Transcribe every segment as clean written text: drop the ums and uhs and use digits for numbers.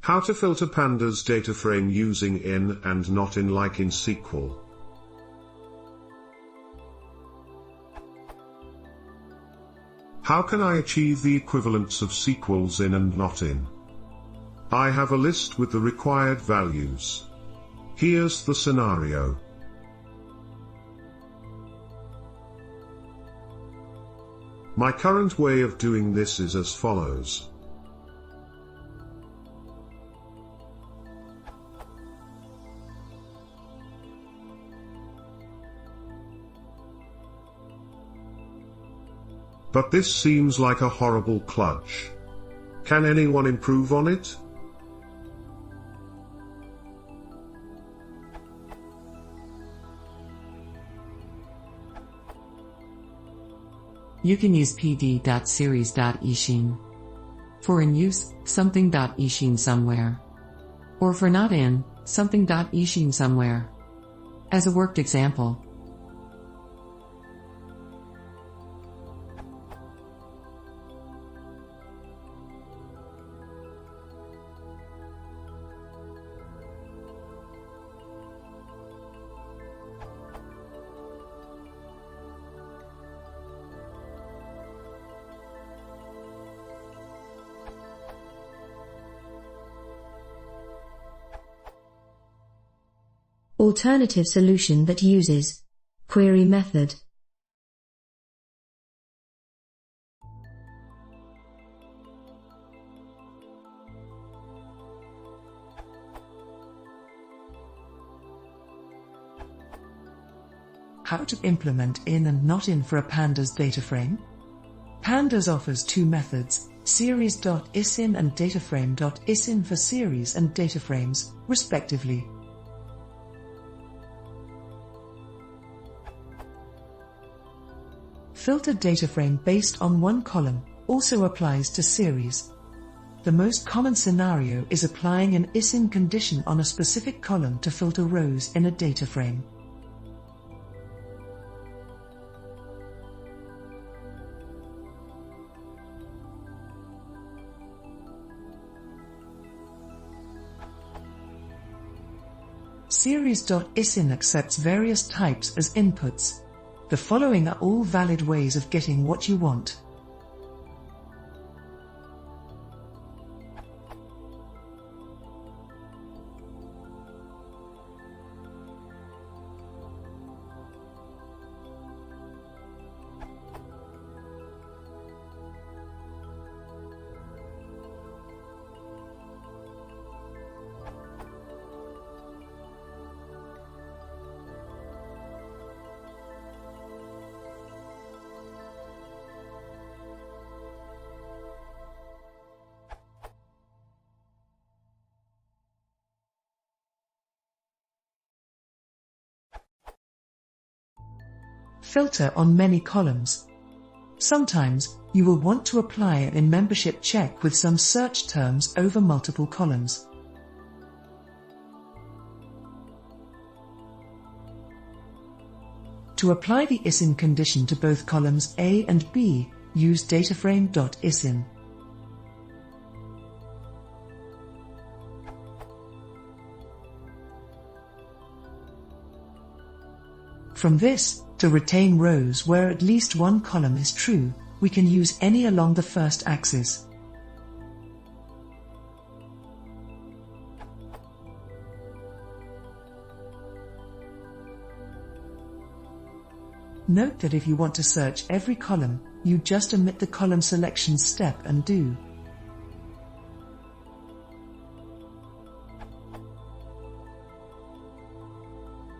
How to filter Pandas data frame using in and not in like in SQL. How can I achieve the equivalence of SQL's in and not in? I have a list with the required values. Here's the scenario. My current way of doing this is as follows. But this seems like a horrible kludge. Can anyone improve on it? You can use pd.series.ishin. For in use, something.ishin somewhere. Or for not in, something.ishin somewhere. As a worked example. Alternative solution that uses query method. How to implement in and not in for a Pandas data frame? Pandas offers two methods, series.isin and dataframe.isin for series and data frames, respectively. Filtered data frame based on one column also applies to series. The most common scenario is applying an isin condition on a specific column to filter rows in a data frame. Series.isin accepts various types as inputs. The following are all valid ways of getting what you want. Filter on many columns. Sometimes, you will want to apply an in-membership check with some search terms over multiple columns. To apply the isin condition to both columns A and B, use dataframe.isin. From this, to retain rows where at least one column is true, we can use any along the first axis. Note that if you want to search every column, you just omit the column selection step and do.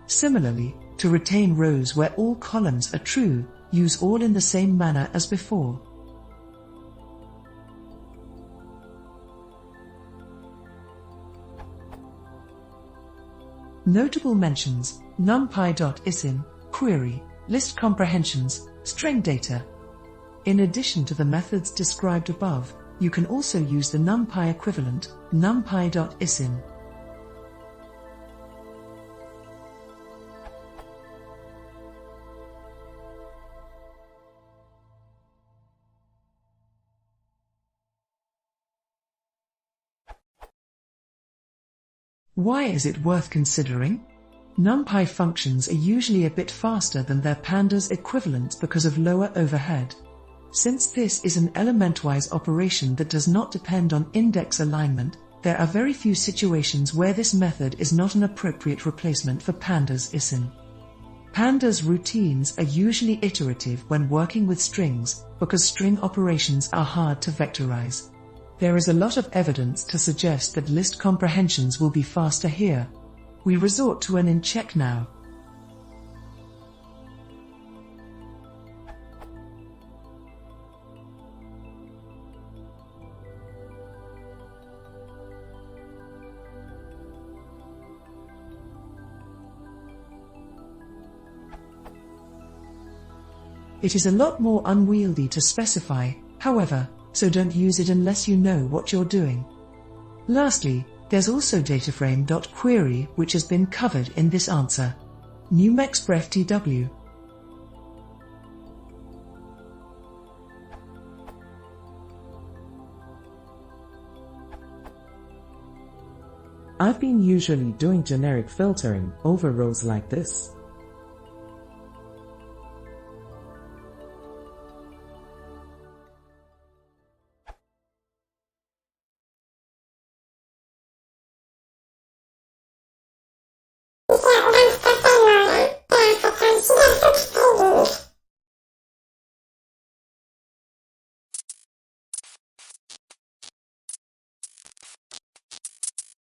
Similarly, to retain rows where all columns are true, use all in the same manner as before. Notable mentions: numpy.isin, query, list comprehensions, string data. In addition to the methods described above, you can also use the numpy equivalent, numpy.isin. Why is it worth considering? NumPy functions are usually a bit faster than their Pandas equivalents because of lower overhead. Since this is an element-wise operation that does not depend on index alignment, there are very few situations where this method is not an appropriate replacement for Pandas ISIN. Pandas routines are usually iterative when working with strings, because string operations are hard to vectorize. There is a lot of evidence to suggest that list comprehensions will be faster here. We resort to an in-check now. It is a lot more unwieldy to specify, however, so don't use it unless you know what you're doing. Lastly, there's also dataframe.query, which has been covered in this answer. NumExpressTW. I've been usually doing generic filtering over rows like this. Yeah.